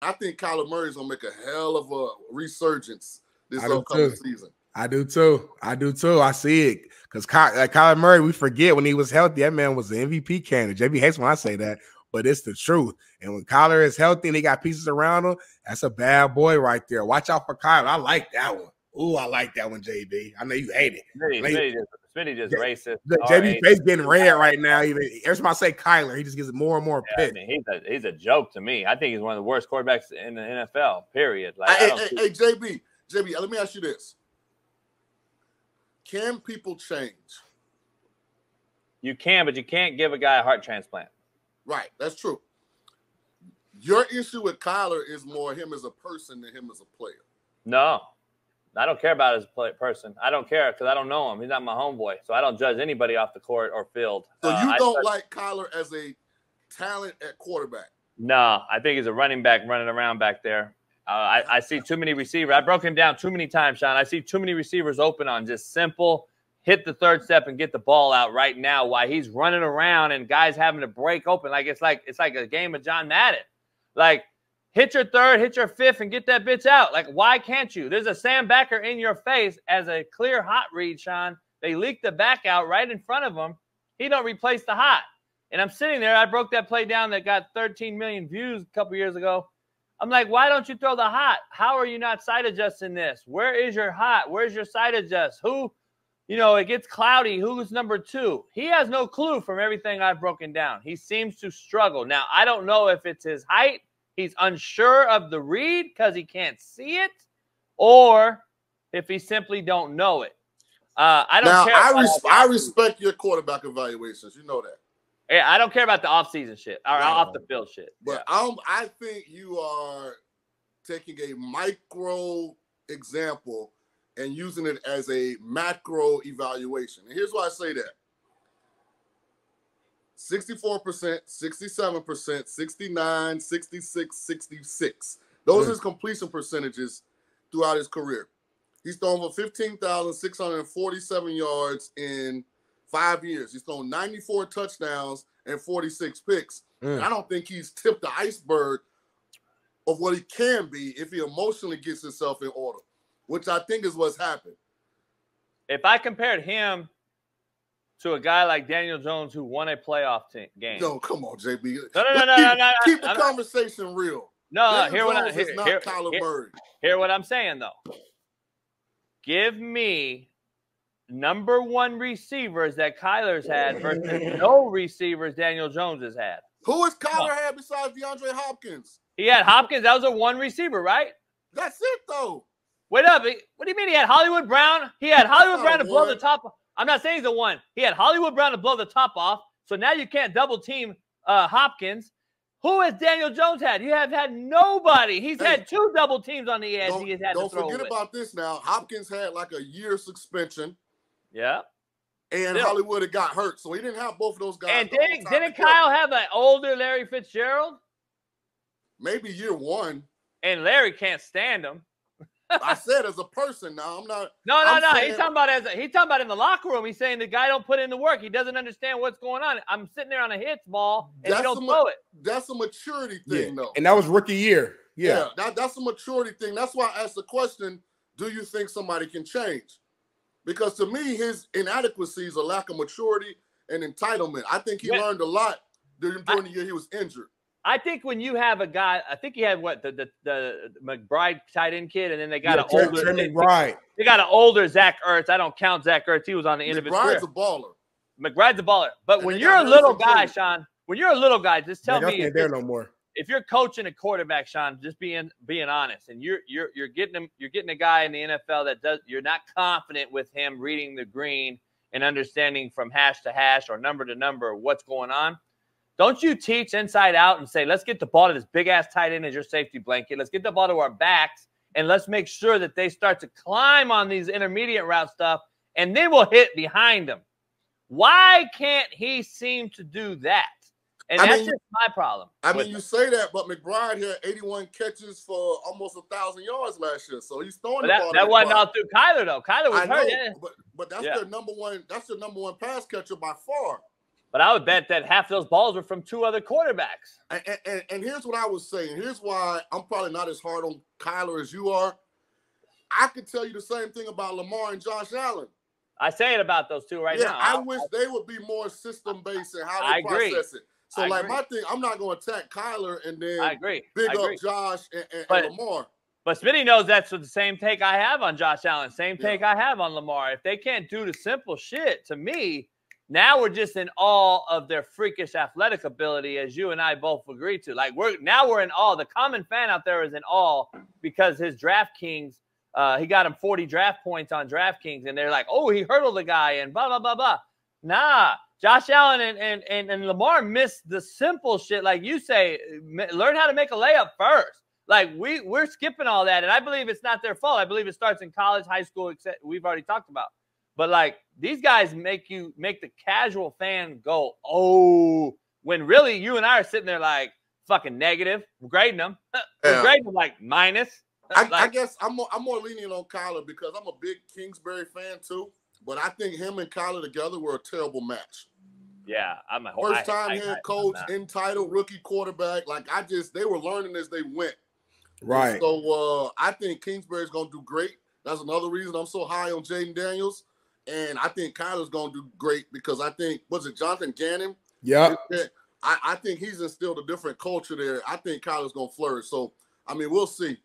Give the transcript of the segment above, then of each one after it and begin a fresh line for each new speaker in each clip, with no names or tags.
I think Kyler Murray's gonna make a hell of a resurgence this upcoming season.
I do too. I see it because Kyler Murray, we forget when he was healthy, that man was the MVP candidate. JB hates when I say that, but it's the truth. And when Kyler is healthy and he got pieces around him, that's a bad boy right there. Watch out for Kyler. I like that one. Ooh, I like that one, JB. I know you hate it.
Smitty just racist.
JB face getting red right now. Even every time I say Kyler, he just gets more and more pissed.
I mean, he's a joke to me. I think he's one of the worst quarterbacks in the NFL. Period. Like,
hey, JB, let me ask you this: can people change?
You can, but you can't give a guy a heart transplant.
Right, that's true. Your issue with Kyler is more him as a person than him as a player.
No. I don't care about his person. I don't care because I don't know him. He's not my homeboy. So I don't judge anybody off the court or field.
So you don't like Kyler as a talent at quarterback?
No, I think he's a running back running around back there. I see too many receivers. I broke him down too many times, Shaun. I see too many receivers open on just simple hit the third step and get the ball out right now while he's running around and guys having to break open. It's like a game of John Madden. Like, hit your third, hit your fifth, and get that bitch out. Like, why can't you? There's a Sam Backer in your face as a clear hot read, Shaun. They leaked the back out right in front of him. He don't replace the hot. And I'm sitting there. I broke that play down that got 13 million views a couple years ago. I'm like, why don't you throw the hot? How are you not side adjusting this? Where is your hot? Where's your side adjust? Who, it gets cloudy. Who's number two? He has no clue from everything I've broken down. He seems to struggle. Now, I don't know if it's his height. He's unsure of the read because he can't see it, or if he simply don't know it. I don't care.
I respect your quarterback evaluations. You know that.
Yeah, I don't care about the off-season shit or off the field shit.
But yeah. I think you are taking a micro example and using it as a macro evaluation. And here's why I say that. 64%, 67%, 69, 66, 66. Those are his completion percentages throughout his career. He's thrown for 15,647 yards in 5 years. He's thrown 94 touchdowns and 46 picks. And I don't think he's tipped the iceberg of what he can be if he emotionally gets himself in order, which I think is what's happened.
If I compared him to a guy like Daniel Jones who won a playoff game.
No, come on, JB.
No.
Keep the conversation real.
No,
hear
what I'm saying, though. Give me number one receivers that Kyler's had versus no receivers Daniel Jones has had.
Who has Kyler had besides DeAndre Hopkins?
He had Hopkins. That was a one receiver, right?
That's it, though.
Wait up. What do you mean he had Hollywood Brown? He had Hollywood Brown to blow the top. I'm not saying he's the one. He had Hollywood Brown to blow the top off. So now you can't double team Hopkins. Who has Daniel Jones had? You have had nobody. He's had two double teams on the edge.
Don't forget about this now. Hopkins had like a year suspension.
Yeah.
And Hollywood had got hurt. So he didn't have both of those guys.
And didn't Kyle have an older Larry Fitzgerald?
Maybe year one.
And Larry can't stand him.
I said as a person now. I'm not.
No. He's talking about in the locker room. He's saying the guy don't put in the work. He doesn't understand what's going on. I'm sitting there on a hits ball and he don't throw it.
That's a maturity thing, though.
And that was rookie year. Yeah.
That's a maturity thing. That's why I asked the question: do you think somebody can change? Because to me, his inadequacies are lack of maturity and entitlement. I think he learned a lot during the year he was injured.
I think when you have a guy, I think he had the McBride tight end kid, and then they got an older McBride. They got an older Zach Ertz. I don't count Zach Ertz. He was on the end of his career. McBride's a baller. But when you're a little guy, Shaun, just tell me if you're coaching a quarterback, Shaun, just being honest, and you're getting a guy in the NFL you're not confident with him reading the green and understanding from hash to hash or number to number what's going on. Don't you teach inside out and say, let's get the ball to this big-ass tight end as your safety blanket. Let's get the ball to our backs, and let's make sure that they start to climb on these intermediate route stuff, and then we'll hit behind them. Why can't he seem to do that? And that's just my problem.
You say that, but McBride had 81 catches for almost 1,000 yards last year, so he's throwing the ball.
That wasn't all through Kyler, though. Kyler was hurt.
But that's their number one. That's their number one pass catcher by far.
But I would bet that half those balls were from 2 other quarterbacks.
And here's what I was saying. Here's why I'm probably not as hard on Kyler as you are. I could tell you the same thing about Lamar and Josh Allen.
I say it about those two right now.
I wish they would be more system-based in how they process it. So, my thing, I'm not going to attack Kyler and then big up Josh and Lamar.
But Smitty knows that's the same take I have on Josh Allen, same take I have on Lamar. If they can't do the simple shit, to me, now we're just in awe of their freakish athletic ability, as you and I both agree to. Like, we're in awe. The common fan out there is in awe because his DraftKings, he got him 40 draft points on DraftKings, and they're like, oh, he hurdled the guy and blah, blah, blah, blah. Nah, Josh Allen and Lamar missed the simple shit. Like you say, learn how to make a layup first. Like, we're skipping all that, and I believe it's not their fault. I believe it starts in college, high school, except we've already talked about. But, like, these guys make the casual fan go, oh, when really you and I are sitting there like fucking negative. We're grading them. We're grading them like minus.
I guess I'm more lenient on Kyler because I'm a big Kingsbury fan too. But I think him and Kyler together were a terrible match.
Yeah,
first time head coach, entitled rookie quarterback. Like, they were learning as they went.
Right.
And so I think Kingsbury's gonna do great. That's another reason I'm so high on Jaden Daniels. And I think Kyler's going to do great because I think, was it Jonathan Gannon?
Yeah.
I think he's instilled a different culture there. I think Kyler's going to flourish. So, I mean, we'll see.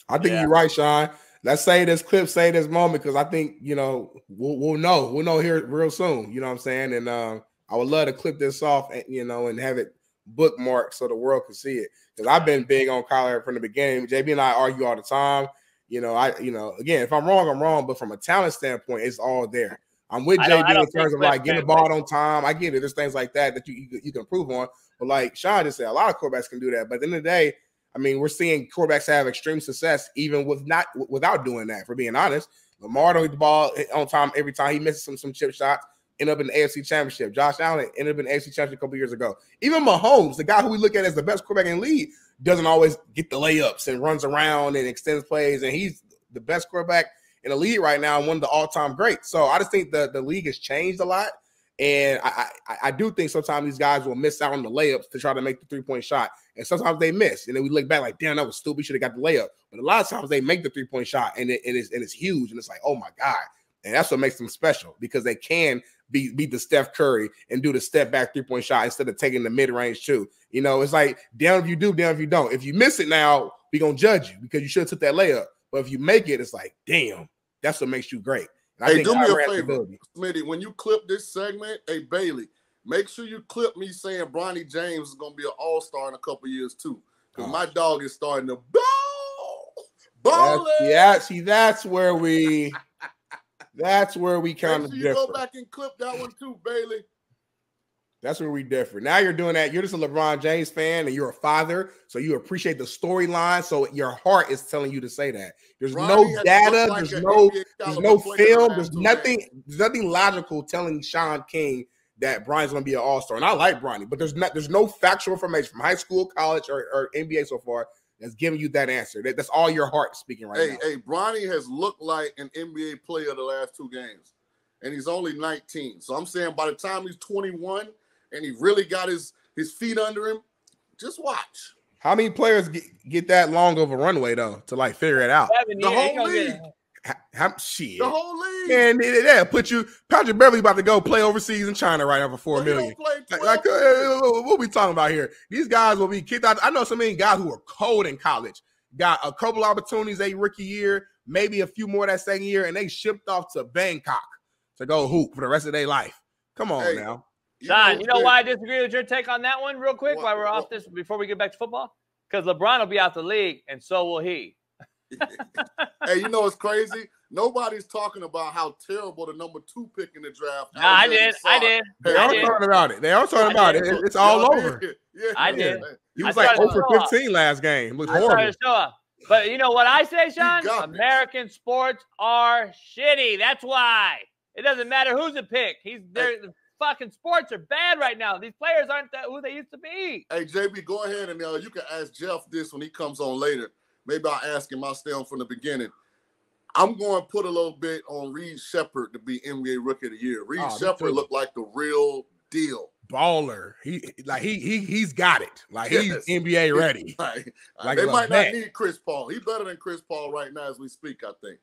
I think you're right, Shaun. Let's say this clip, say this moment, because I think, we'll know. We'll know here real soon. You know what I'm saying? And I would love to clip this off, and have it bookmarked so the world can see it. Because I've been big on Kyler from the beginning. JB and I argue all the time. Again, if I'm wrong, I'm wrong. But from a talent standpoint, it's all there. I'm with JB in terms of like getting the ball on time. I get it. There's things like that you can improve on. But like Shaun just said, a lot of quarterbacks can do that. But at the end of the day, I mean, we're seeing quarterbacks have extreme success even without doing that. For being honest, Lamar don't get the ball on time every time. He misses some chip shots. End up in the AFC Championship. Josh Allen ended up in the AFC Championship a couple years ago. Even Mahomes, the guy who we look at as the best quarterback in the league, doesn't always get the layups and runs around and extends plays. And he's the best quarterback in the league right now and one of the all-time greats. So I just think the league has changed a lot. And I do think sometimes these guys will miss out on the layups to try to make the three-point shot. And sometimes they miss. And then we look back like, damn, that was stupid. We should have got the layup. But a lot of times they make the three-point shot and it's huge. And it's like, oh, my God. And that's what makes them special because they can beat the Steph Curry and do the step-back three-point shot instead of taking the mid-range too. It's like, damn if you do, damn if you don't. If you miss it now, we're going to judge you because you should have took that layup. But if you make it, it's like, damn, that's what makes you great. And I think
do me a favor, Smitty. When you clip this segment, Bailey, make sure you clip me saying Bronny James is going to be an all-star in a couple years too because my dog is starting to ball.
See, that's where we kind of differ.
Go back and clip that one too, Bailey.
That's where we differ. Now you're doing that. You're just a LeBron James fan and you're a father, so you appreciate the storyline. So your heart is telling you to say that. There's no data. There's no film. There's nothing logical telling Shaun King that Bronny's going to be an all-star. And I like Bronny, but there's no factual information from high school, college, or NBA so far that's giving you that answer. That's all your heart speaking right now.
Hey, Bronny has looked like an NBA player the last 2 games, and he's only 19. So I'm saying by the time he's 21 and he really got his feet under him, just watch.
How many players get that long of a runway, though, to, like, figure it out?
The whole league.
Shit.
The whole league.
And Patrick Beverly about to go play overseas in China right now for $4 million. What we talking about here? These guys will be kicked out. I know so many guys who are cold in college, got a couple opportunities a rookie year, maybe a few more that second year, and they shipped off to Bangkok to go hoop for the rest of their life. Come on now.
Shaun, you know why I disagree with your take on that one real quick while we're off this before we get back to football? Because LeBron will be out the league, and so will he.
Hey, you know what's crazy? Nobody's talking about how terrible the number 2 pick in the draft.
No, I did.
They are talking about it. It's all over.
Yeah,
I did.
He was like 0 for 15 last game. It was horrible.
But you know what I say, Shaun? American sports are shitty. That's why. It doesn't matter who's a pick. The fucking sports are bad right now. These players aren't who they used to be.
Hey, JB, go ahead and you can ask Jeff this when he comes on later. Maybe I'll ask him. I'll stay on from the beginning. I'm going to put a little bit on Reed Shepard to be NBA Rookie of the Year. Reed Shepard looked like the real deal.
Baller. He's got it. Like he's NBA ready.
Like they might not need Chris Paul. He's better than Chris Paul right now as we speak, I think.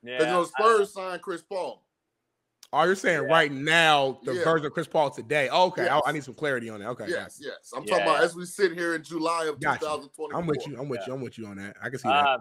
Yeah. Spurs signed Chris Paul.
Oh, you're saying right now the version of Chris Paul today. Okay, yes. I need some clarity on that. Okay.
Yes. I'm talking about as we sit here in July of 2024.
I'm with you on that. I can see that.